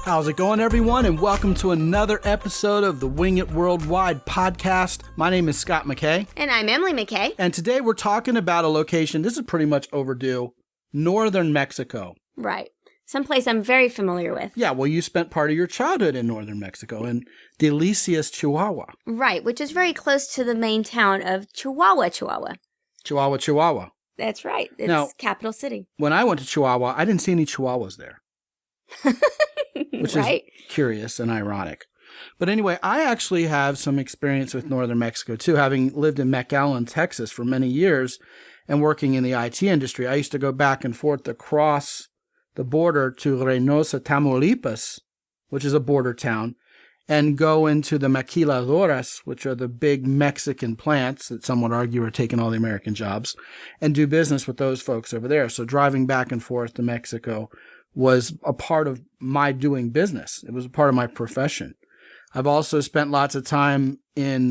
How's it going, everyone? And welcome to another episode of the Wing It Worldwide podcast. My name is Scott McKay. And I'm Emily McKay. And today we're talking about a location, this is pretty much overdue, northern Mexico. Right. Someplace I'm very familiar with. Yeah, well, you spent part of your childhood in northern Mexico, in Delicias, Chihuahua. Right, which is very close to the main town of Chihuahua, Chihuahua. Chihuahua. That's right. It's now, capital city. When I went to Chihuahua, I didn't see any Chihuahuas there. Which right? is curious and ironic. But anyway, I actually have some experience with northern Mexico, too, having lived in McAllen, Texas for many years and working in the IT industry. I used to go back and forth across the border to Reynosa, Tamaulipas, which is a border town, and go into the maquiladoras, which are the big Mexican plants that some would argue are taking all the American jobs, and do business with those folks over there. So driving back and forth to Mexico was a part of my doing business. It was a part of my profession. I've also spent lots of time in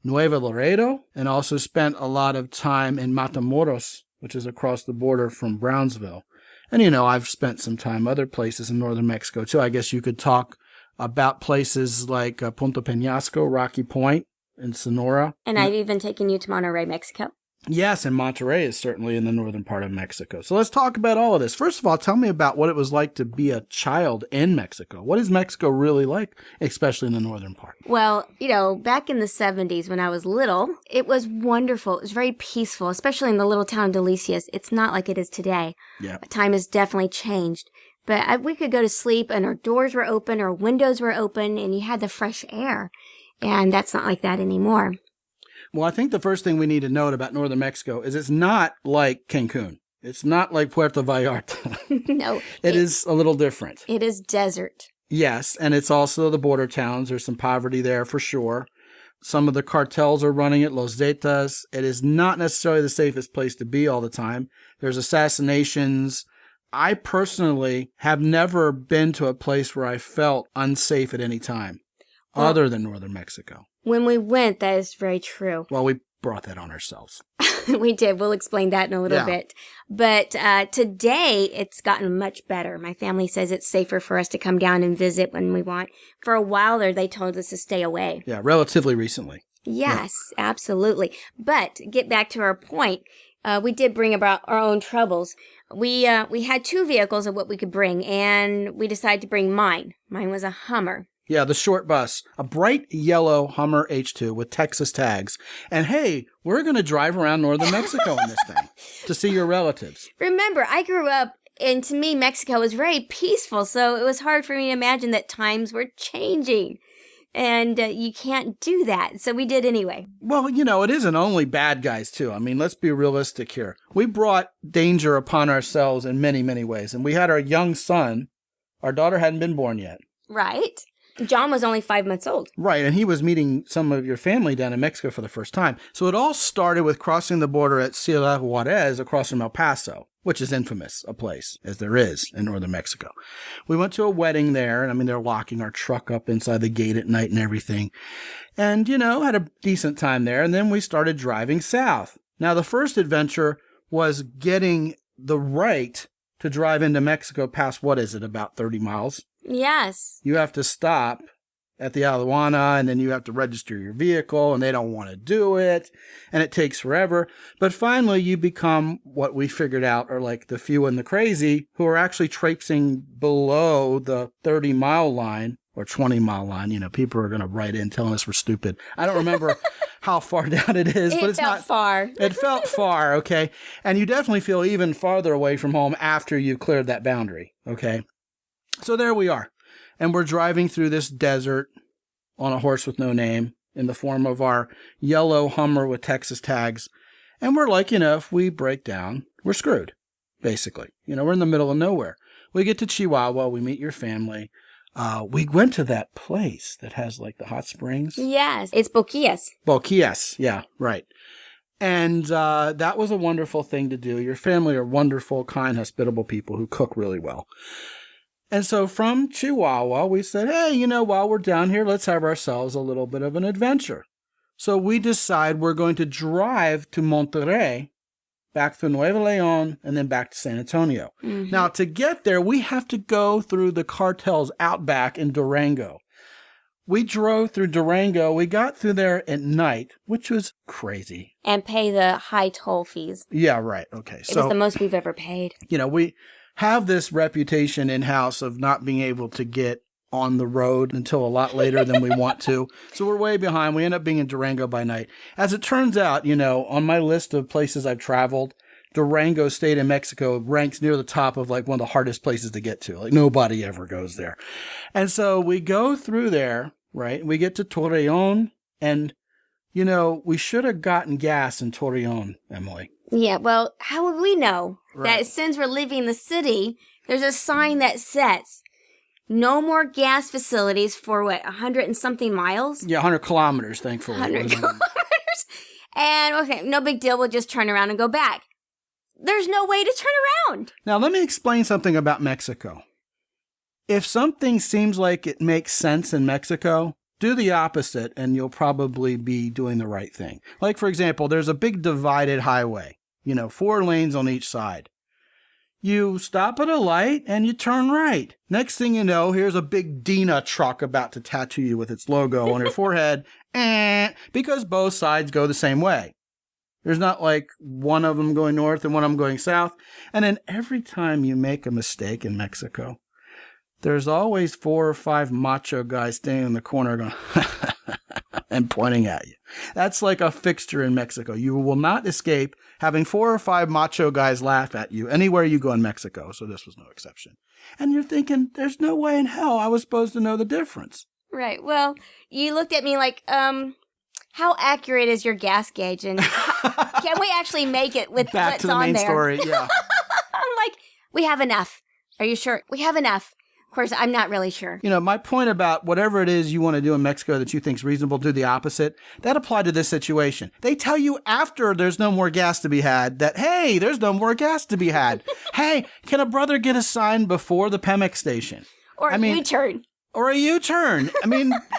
Nuevo Laredo, and also spent a lot of time in Matamoros, which is across the border from Brownsville. And, you know, I've spent some time other places in northern Mexico, too. I guess you could talk about places like Punta Peñasco, Rocky Point, and Sonora. And I've even taken you to Monterrey, Mexico. Yes, and Monterrey is certainly in the northern part of Mexico. So let's talk about all of this. First of all, tell me about what it was like to be a child in Mexico. What is Mexico really like, especially in the northern part? Well, you know, back in the 70s when I was little, it was wonderful. It was very peaceful, especially in the little town Delicias. It's not like it is today. Yeah. Time has definitely changed. But we could go to sleep and our doors were open, our windows were open, and you had the fresh air. And that's not like that anymore. Well, I think the first thing we need to note about northern Mexico is it's not like Cancun. It's not like Puerto Vallarta. No. It is a little different. It is desert. Yes, and it's also the border towns. There's some poverty there for sure. Some of the cartels are running it, Los Zetas. It is not necessarily the safest place to be all the time. There's assassinations. I personally have never been to a place where I felt unsafe at any time, other than northern Mexico. When we went, that is very true. Well, we brought that on ourselves. We did. We'll explain that in a little bit. But today, it's gotten much better. My family says it's safer for us to come down and visit when we want. For a while there, they told us to stay away. Yeah, relatively recently. Yes, absolutely. But get back to our point. We did bring about our own troubles. We had two vehicles of what we could bring, and we decided to bring mine. Mine was a Hummer. Yeah, the short bus, a bright yellow Hummer H2 with Texas tags. And hey, we're going to drive around northern Mexico in this thing to see your relatives. Remember, I grew up, and to me, Mexico was very peaceful, so it was hard for me to imagine that times were changing. And you can't do that, so we did anyway. Well, you know, it isn't only bad guys, too. I mean, let's be realistic here. We brought danger upon ourselves in many, many ways. And we had our young son. Our daughter hadn't been born yet. Right. John was only 5 months old. Right, and he was meeting some of your family down in Mexico for the first time. So it all started with crossing the border at Ciudad Juarez across from El Paso, which is infamous, a place, as there is in northern Mexico. We went to a wedding there, and I mean, they're locking our truck up inside the gate at night and everything. And, you know, had a decent time there, and then we started driving south. Now, the first adventure was getting the right to drive into Mexico past, what is it, about 30 miles? Yes. You have to stop at the aduana, and then you have to register your vehicle, and they don't want to do it, and it takes forever. But finally, you become what we figured out are like the few and the crazy who are actually traipsing below the 30-mile line or 20-mile line. You know, people are going to write in telling us we're stupid. I don't remember how far down it is, but it's not far. It felt far, okay? And you definitely feel even farther away from home after you've cleared that boundary, okay? So there we are. And we're driving through this desert on a horse with no name in the form of our yellow Hummer with Texas tags. And we're like, you know, if we break down, we're screwed, basically. You know, we're in the middle of nowhere. We get to Chihuahua. We meet your family. We went to that place that has like the hot springs. Yes, it's Boquillas. Boquillas, yeah, right. And that was a wonderful thing to do. Your family are wonderful, kind, hospitable people who cook really well. And so from Chihuahua, we said, hey, you know, while we're down here, let's have ourselves a little bit of an adventure. So we decide we're going to drive to Monterrey back through Nuevo Leon, and then back to San Antonio. Mm-hmm. Now, to get there, we have to go through the cartel's outback in Durango. We drove through Durango. We got through there at night, which was crazy. And pay the high toll fees. Yeah, right. Okay. It was the most we've ever paid. We have this reputation in-house of not being able to get on the road until a lot later than we want to. So we're way behind. We end up being in Durango by night. As it turns out, on my list of places I've traveled, Durango State in Mexico ranks near the top of like one of the hardest places to get to. Like nobody ever goes there. And so we go through there, right? We get to Torreon and, we should have gotten gas in Torreon, Emily. Yeah, well, how would we know Right. that since we're leaving the city, there's a sign that says no more gas facilities for 100 and something miles? Yeah, 100 kilometers, thankfully. 100 kilometers. And okay, no big deal. We'll just turn around and go back. There's no way to turn around. Now, let me explain something about Mexico. If something seems like it makes sense in Mexico, do the opposite and you'll probably be doing the right thing. Like, for example, there's a big divided highway, 4 lanes on each side. You stop at a light and you turn right. Next thing you know, here's a big Dina truck about to tattoo you with its logo on your forehead, because both sides go the same way. There's not like one of them going north and one of them going south. And then every time you make a mistake in Mexico, there's always 4 or 5 macho guys standing in the corner going, and pointing at you. That's like a fixture in Mexico. You will not escape having 4 or 5 macho guys laugh at you anywhere you go in Mexico. So this was no exception. And you're thinking, there's no way in hell I was supposed to know the difference. Right. Well, you looked at me like, how accurate is your gas gauge? And can we actually make it with Back what's to the on main there? story, yeah. I'm like, we have enough. Are you sure? We have enough. Of course, I'm not really sure. My point about whatever it is you want to do in Mexico that you think is reasonable, do the opposite. That applied to this situation. They tell you after there's no more gas to be had that, hey, there's no more gas to be had. Hey, can a brother get a sign before the Pemex station? Or a U-turn. Or a U-turn.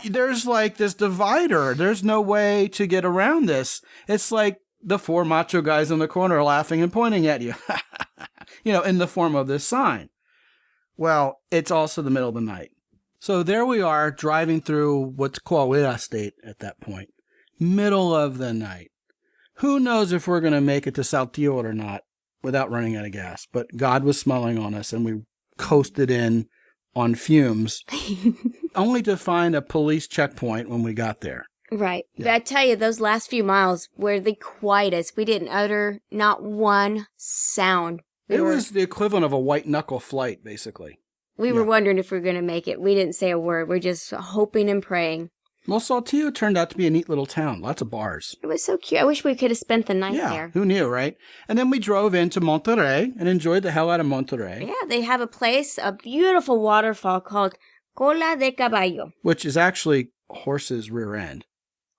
There's like this divider. There's no way to get around this. It's like the 4 macho guys in the corner laughing and pointing at you, in the form of this sign. Well, it's also the middle of the night. So there we are driving through what's Coahuila State at that point. Middle of the night. Who knows if we're going to make it to Saltillo or not without running out of gas. But God was smiling on us and we coasted in on fumes only to find a police checkpoint when we got there. Right. Yeah. But I tell you, those last few miles were the quietest. We didn't utter not one sound. It was the equivalent of a white knuckle flight, basically. We were wondering if we were going to make it. We didn't say a word. We're just hoping and praying. Well, Saltillo turned out to be a neat little town. Lots of bars. It was so cute. I wish we could have spent the night there. Who knew, right? And then we drove into Monterrey and enjoyed the hell out of Monterrey. Yeah, they have a beautiful waterfall called Cola de Caballo. Which is actually horse's rear end.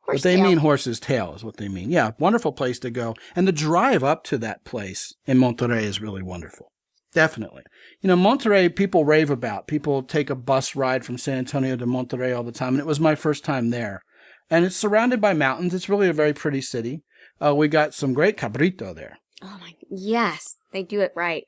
Horse But they tail. mean horse's tail is what they mean. Yeah, wonderful place to go. And the drive up to that place in Monterrey is really wonderful. Definitely. Monterrey, people rave about. People take a bus ride from San Antonio to Monterrey all the time. And it was my first time there. And it's surrounded by mountains. It's really a very pretty city. We got some great cabrito there. Oh, my. Yes, they do it right.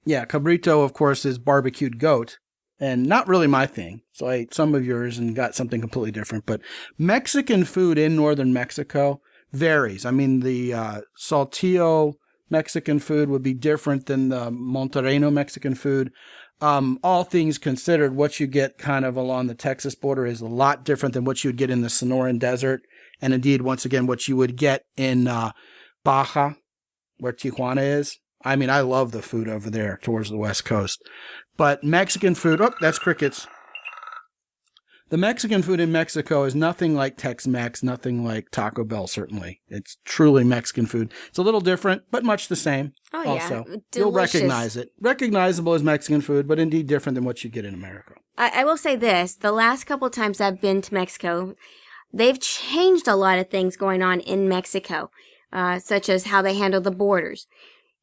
Yeah, cabrito, of course, is barbecued goat. And not really my thing. So I ate some of yours and got something completely different. But Mexican food in northern Mexico varies. The Saltillo Mexican food would be different than the Monterrey Mexican food. All things considered, what you get kind of along the Texas border is a lot different than what you would get in the Sonoran Desert. And indeed, once again, what you would get in Baja, where Tijuana is. I love the food over there towards the West Coast. But Mexican food, that's crickets. The Mexican food in Mexico is nothing like Tex-Mex, nothing like Taco Bell, certainly. It's truly Mexican food. It's a little different, but much the same. Oh, also. yeah. You'll Delicious. recognize it. Recognizable as Mexican food, but indeed different than what you get in America. I will say this. The last couple of times I've been to Mexico, they've changed a lot of things going on in Mexico, such as how they handle the borders.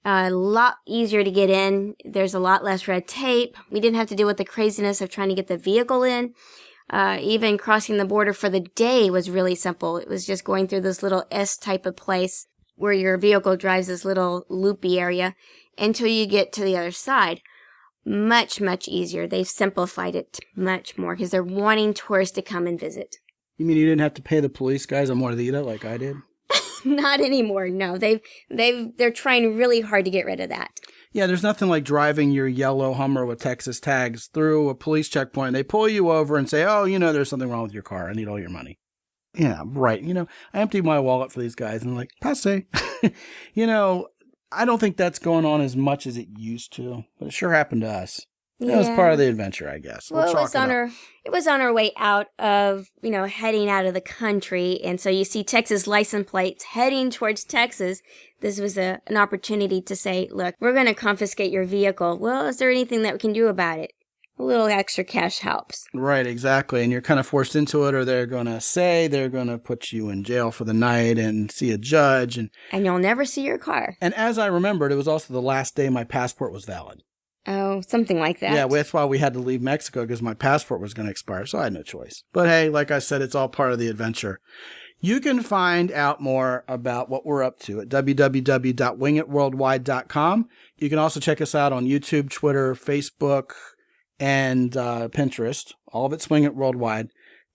A lot easier to get in. There's a lot less red tape. We didn't have to deal with the craziness of trying to get the vehicle in. Even crossing the border for the day was really simple. It was just going through this little S type of place. where your vehicle drives this little loopy area until you get to the other side. Much, much easier. They've simplified it much more because they're wanting tourists to come and visit. You mean you didn't have to pay the police guys a mordida like I did? Not anymore. No, they're trying really hard to get rid of that. Yeah, there's nothing like driving your yellow Hummer with Texas tags through a police checkpoint. They pull you over and say, oh, there's something wrong with your car. I need all your money. Yeah, right. I emptied my wallet for these guys and like, passe. I don't think that's going on as much as it used to, but it sure happened to us. Yeah. It was part of the adventure, I guess. Well, it was on our way out of, heading out of the country. And so you see Texas license plates heading towards Texas. This was an opportunity to say, look, we're going to confiscate your vehicle. Well, is there anything that we can do about it? A little extra cash helps. Right, exactly. And you're kind of forced into it, or they're going to put you in jail for the night and see a judge. And you'll never see your car. And as I remembered, it was also the last day my passport was valid. Oh, something like that. Yeah, that's why we had to leave Mexico, because my passport was going to expire, so I had no choice. But hey, like I said, it's all part of the adventure. You can find out more about what we're up to at www.wingitworldwide.com. You can also check us out on YouTube, Twitter, Facebook, and Pinterest. All of it's Wing It Worldwide.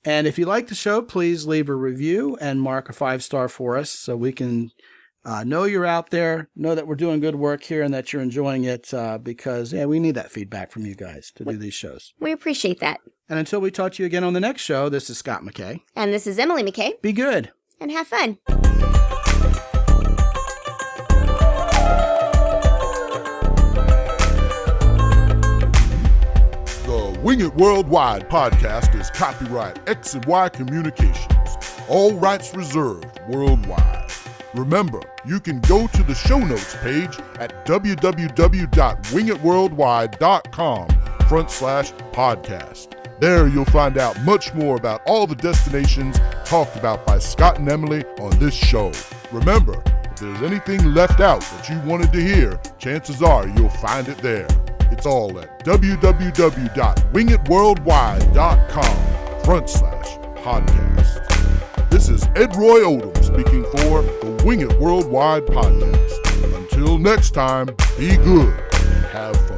And if you like the show, please leave a review and mark a 5-star for us so we can know you're out there, know that we're doing good work here and that you're enjoying it, because we need that feedback from you guys to do these shows. We appreciate that. And until we talk to you again on the next show, this is Scott McKay. And this is Emily McKay. Be good. And have fun. The Wing It Worldwide podcast is copyright X and Y Communications. All rights reserved worldwide. Remember, you can go to the show notes page at www.wingitworldwide.com/podcast. There you'll find out much more about all the destinations talked about by Scott and Emily on this show. Remember, if there's anything left out that you wanted to hear, chances are you'll find it there. It's all at www.wingitworldwide.com/podcast. This is Ed Roy Odom speaking for the Wing It Worldwide podcast. Until next time, be good and have fun.